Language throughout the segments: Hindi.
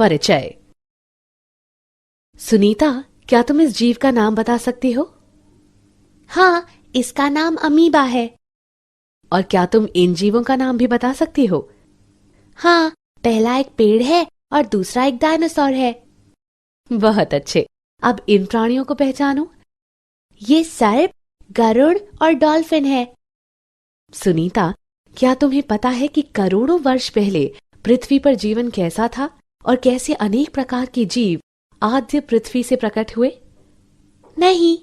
परिचय। सुनीता, क्या तुम इस जीव का नाम बता सकती हो? हाँ, इसका नाम अमीबा है। और क्या तुम इन जीवों का नाम भी बता सकती हो? हाँ, पहला एक पेड़ है और दूसरा एक डायनासोर है। बहुत अच्छे। अब इन प्राणियों को पहचानो। ये सर्प, गरुड़ और डॉल्फिन है। सुनीता, क्या तुम्हें पता है कि करोड़ों वर्ष पहले पृथ्वी पर जीवन कैसा था और कैसे अनेक प्रकार के जीव आद्य पृथ्वी से प्रकट हुए? नहीं।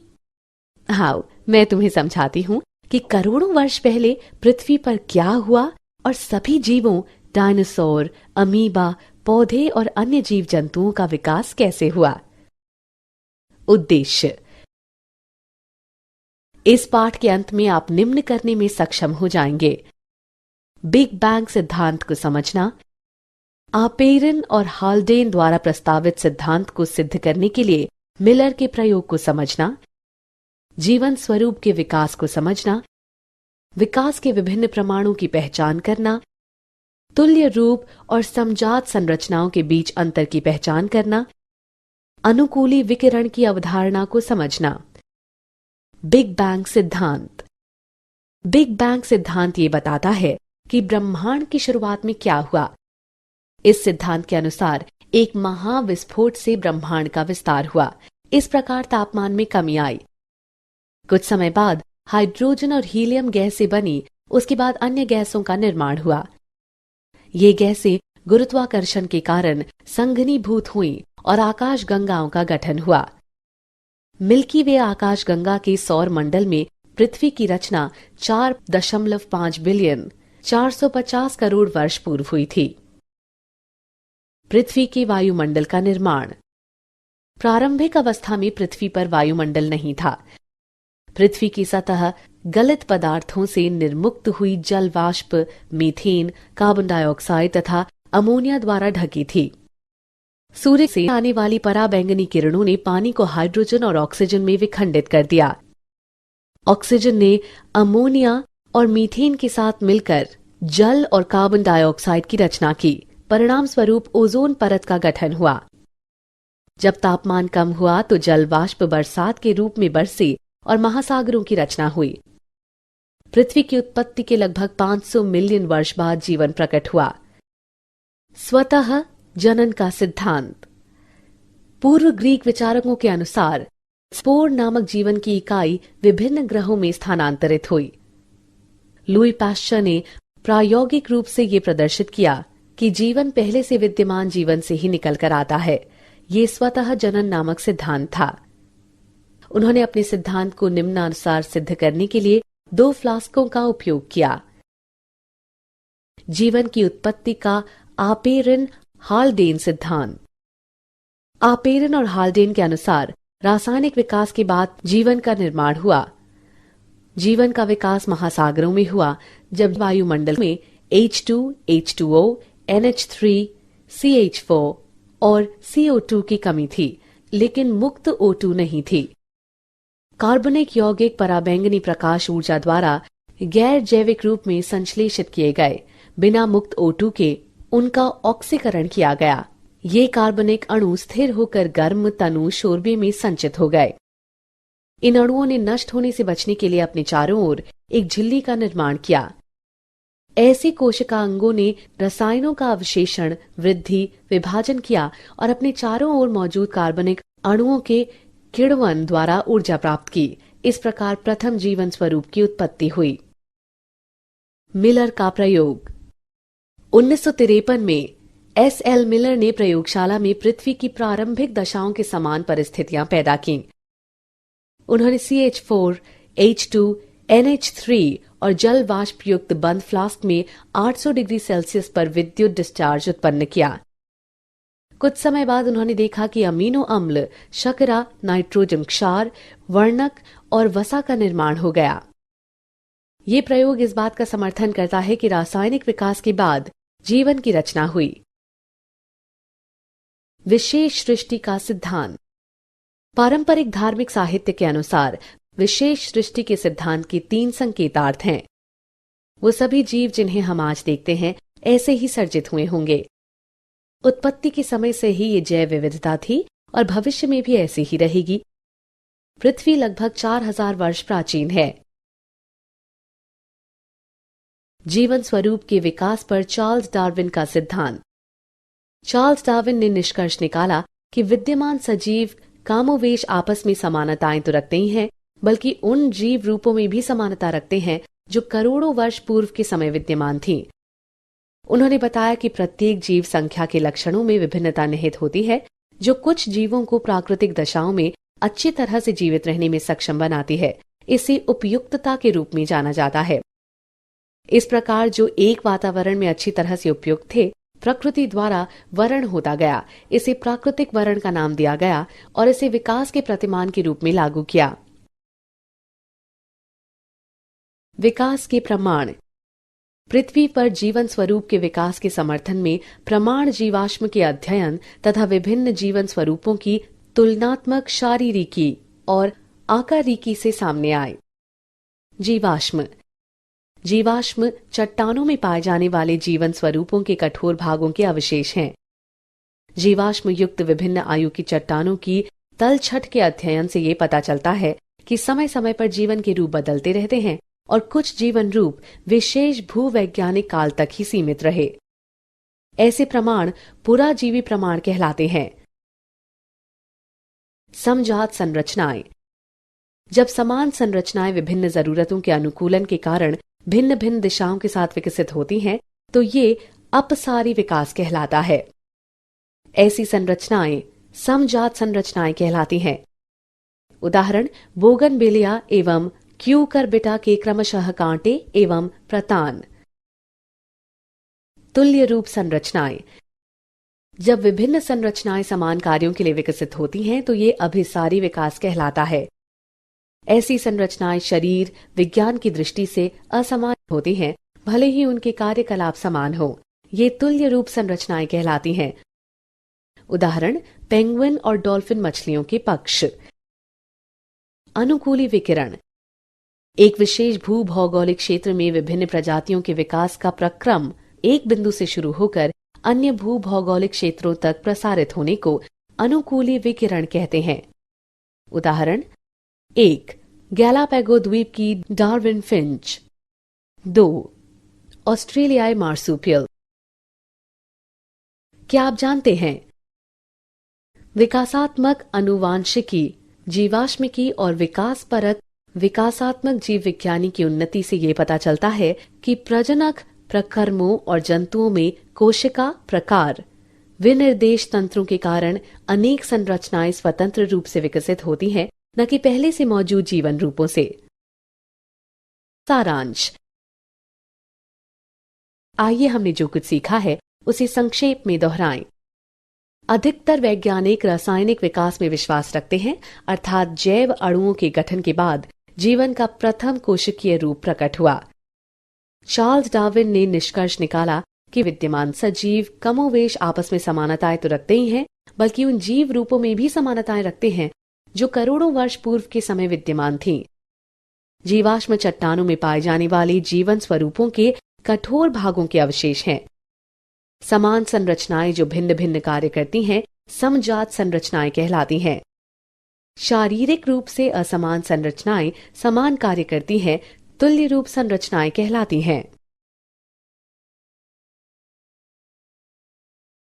हाँ, मैं तुम्हें समझाती हूँ कि करोड़ों वर्ष पहले पृथ्वी पर क्या हुआ और सभी जीवों, डायनासोर, अमीबा, पौधे और अन्य जीव जंतुओं का विकास कैसे हुआ। उद्देश्य। इस पाठ के अंत में आप निम्न करने में सक्षम हो जाएंगे: बिग बैंग सिद्धांत को समझना, आपेरन और हाल्डेन द्वारा प्रस्तावित सिद्धांत को सिद्ध करने के लिए मिलर के प्रयोग को समझना, जीवन स्वरूप के विकास को समझना, विकास के विभिन्न प्रमाणों की पहचान करना, तुल्य रूप और समजात संरचनाओं के बीच अंतर की पहचान करना, अनुकूली विकिरण की अवधारणा को समझना। बिग बैंग सिद्धांत। बिग बैंग सिद्धांत ये बताता है कि ब्रह्मांड की शुरुआत में क्या हुआ। इस सिद्धांत के अनुसार एक महाविस्फोट से ब्रह्मांड का विस्तार हुआ। इस प्रकार तापमान में कमी आई। कुछ समय बाद हाइड्रोजन और हीलियम गैस से बनी, उसके बाद अन्य गैसों का निर्माण हुआ। ये गैसें गुरुत्वाकर्षण के कारण संघनीभूत हुईं और आकाश गंगाओं का गठन हुआ। मिल्की वे आकाश गंगा के सौर मंडल में पृथ्वी की रचना 4.5 बिलियन 450 करोड़ वर्ष पूर्व हुई थी। पृथ्वी के वायुमंडल का निर्माण। प्रारंभिक अवस्था में पृथ्वी पर वायुमंडल नहीं था। पृथ्वी की सतह गलित पदार्थों से निर्मुक्त हुई जल वाष्प, मीथेन, कार्बन डाइऑक्साइड तथा अमोनिया द्वारा ढकी थी। सूर्य से आने वाली पराबैंगनी किरणों ने पानी को हाइड्रोजन और ऑक्सीजन में विखंडित कर दिया। ऑक्सीजन ने अमोनिया और मीथेन के साथ मिलकर जल और कार्बन डाइऑक्साइड की रचना की। परिणाम स्वरूप ओजोन परत का गठन हुआ। जब तापमान कम हुआ तो जल वाष्प बरसात के रूप में बरसे और महासागरों की रचना हुई। पृथ्वी की उत्पत्ति के लगभग 500 मिलियन वर्ष बाद जीवन प्रकट हुआ। स्वतः जनन का सिद्धांत। पूर्व ग्रीक विचारकों के अनुसार स्पोर नामक जीवन की इकाई विभिन्न ग्रहों में स्थानांतरित हुई। लुई पाश्चर ने प्रायोगिक रूप से ये प्रदर्शित किया कि जीवन पहले से विद्यमान जीवन से ही निकलकर आता है। ये स्वतः जनन नामक सिद्धांत था। उन्होंने अपने सिद्धांत को निम्नानुसार सिद्ध करने के लिए 2 फ्लास्कों का उपयोग किया। जीवन की उत्पत्ति का आपेरन हाल्डेन सिद्धांत। आपेरन और हाल्डेन के अनुसार रासायनिक विकास के बाद जीवन का निर्माण हुआ। जीवन का विकास महासागरों में हुआ, जब वायुमंडल में H2, H2O, NH3, CH4 और CO2 की कमी थी, लेकिन मुक्त O2 नहीं थी। कार्बनिक यौगिक पराबैंगनी प्रकाश ऊर्जा द्वारा गैर जैविक रूप में संश्लेषित किए गए। बिना मुक्त O2 के उनका ऑक्सीकरण किया गया। ये कार्बनिक अणु स्थिर होकर गर्म तनु शोरबे में संचित हो गए। इन अणुओं ने नष्ट होने से बचने के लिए अपने चारों ओर एक झिल्ली का निर्माण किया। ऐसे कोशिकांगों ने रसायनों का अवशेषण, वृद्धि, विभाजन किया और अपने चारों ओर मौजूद कार्बनिक अणुओं के किण्वन द्वारा ऊर्जा प्राप्त की। इस प्रकार प्रथम जीवन स्वरूप की उत्पत्ति हुई। मिलर का प्रयोग। 1953 में S.L. मिलर ने प्रयोगशाला में पृथ्वी की प्रारंभिक दशाओं के समान परिस्थितियां पैदा की। उन्होंने CH4, H2, NH3 और जल वाष्प युक्त बंद फ्लास्क में 800 डिग्री सेल्सियस पर विद्युत डिस्चार्ज उत्पन्न किया। कुछ समय बाद उन्होंने देखा कि अमीनो अम्ल, शर्करा, नाइट्रोजन क्षार, वर्णक और वसा का निर्माण हो गया। ये प्रयोग इस बात का समर्थन करता है कि रासायनिक विकास के बाद जीवन की रचना हुई। विशेष सृष्टि का सिद्धांत। पारंपरिक धार्मिक साहित्य के अनुसार विशेष सृष्टि के सिद्धांत के 3 संकेतार्थ हैं। वो सभी जीव जिन्हें हम आज देखते हैं ऐसे ही सर्जित हुए होंगे। उत्पत्ति के समय से ही ये जैव विविधता थी और भविष्य में भी ऐसी ही रहेगी। पृथ्वी लगभग 4000 वर्ष प्राचीन है। जीवन स्वरूप के विकास पर चार्ल्स डार्विन का सिद्धांत। चार्ल्स डार्विन ने निष्कर्ष निकाला कि विद्यमान सजीव कामोवेश आपस में समानताएं तो रखते ही हैं, बल्कि उन जीव रूपों में भी समानता रखते हैं जो करोड़ों वर्ष पूर्व के समय विद्यमान थीं। उन्होंने बताया कि प्रत्येक जीव संख्या के लक्षणों में विभिन्नता निहित होती है, जो कुछ जीवों को प्राकृतिक दशाओं में अच्छी तरह से जीवित रहने में सक्षम बनाती है। इसे उपयुक्तता के रूप में जाना जाता है। इस प्रकार जो एक वातावरण में अच्छी तरह से उपयुक्त थे, प्रकृति द्वारा वर्ण होता गया। इसे प्राकृतिक वर्ण का नाम दिया गया और इसे विकास के प्रतिमान के रूप में लागू किया। विकास के प्रमाण। पृथ्वी पर जीवन स्वरूप के विकास के समर्थन में प्रमाण जीवाश्म के अध्ययन तथा विभिन्न जीवन स्वरूपों की तुलनात्मक शारीरिकी और आकारिकी से सामने आए। जीवाश्म। जीवाश्म चट्टानों में पाए जाने वाले जीवन स्वरूपों के कठोर भागों के अवशेष हैं। जीवाश्म युक्त विभिन्न आयु की चट्टानों की तलछट के अध्ययन से ये पता चलता है कि समय समय पर जीवन के रूप बदलते रहते हैं और कुछ जीवन रूप विशेष भूवैज्ञानिक काल तक ही सीमित रहे। ऐसे प्रमाण पुराजीवी प्रमाण कहलाते हैं। समजात संरचनाएं। जब समान संरचनाएं विभिन्न जरूरतों के अनुकूलन के कारण भिन्न भिन्न दिशाओं के साथ विकसित होती हैं, तो ये अपसारी विकास कहलाता है। ऐसी संरचनाएं समजात संरचनाएं कहलाती हैं। उदाहरण बोगनविलिया एवं क्यूकरबिटा के क्रमशः कांटे एवं प्रतान। तुल्य रूप संरचनाएं। जब विभिन्न संरचनाएं समान कार्यों के लिए विकसित होती हैं, तो ये अभिसारी विकास कहलाता है। ऐसी संरचनाएं शरीर विज्ञान की दृष्टि से असमान होती हैं, भले ही उनके कार्यकलाप समान हो। ये तुल्य रूप संरचनाएं कहलाती हैं। उदाहरण पेंगुइन और डॉल्फिन मछलियों के पक्ष। अनुकूली विकिरण। एक विशेष भूभौगोलिक क्षेत्र में विभिन्न प्रजातियों के विकास का प्रक्रम एक बिंदु से शुरू होकर अन्य भूभौगोलिक क्षेत्रों तक प्रसारित होने को अनुकूली विकिरण कहते हैं। उदाहरण 1. गैलापैगो द्वीप की डार्विन फिंच। 2. ऑस्ट्रेलियाई मार्सुपियल। क्या आप जानते हैं विकासात्मक अनुवांशिकी, जीवाश्मिकी और विकास परक विकासात्मक जीव विज्ञानी की उन्नति से ये पता चलता है कि प्रजनक प्रकर्मों और जंतुओं में कोशिका प्रकार विनिर्देश तंत्रों के कारण अनेक संरचनाएं स्वतंत्र रूप से विकसित होती हैं, न कि पहले से मौजूद जीवन रूपों से। सारांश। आइए हमने जो कुछ सीखा है उसे संक्षेप में दोहराएं। अधिकतर वैज्ञानिक रासायनिक विकास में विश्वास रखते हैं, अर्थात जैव अणुओं के गठन के बाद जीवन का प्रथम कोशिकीय रूप प्रकट हुआ। चार्ल्स डार्विन ने निष्कर्ष निकाला कि विद्यमान सजीव कमोवेश आपस में समानताएं तो रखते ही हैं, बल्कि उन जीव रूपों में भी समानताएं रखते हैं जो करोड़ों वर्ष पूर्व के समय विद्यमान थीं। जीवाश्म चट्टानों में पाए जाने वाले जीवन स्वरूपों के कठोर भागों के अवशेष हैं। समान संरचनाएं जो भिन्न भिन्न कार्य करती हैं, समजात संरचनाएं कहलाती हैं। शारीरिक रूप से असमान संरचनाएं समान कार्य करती हैं, तुल्य रूप संरचनाएं कहलाती हैं।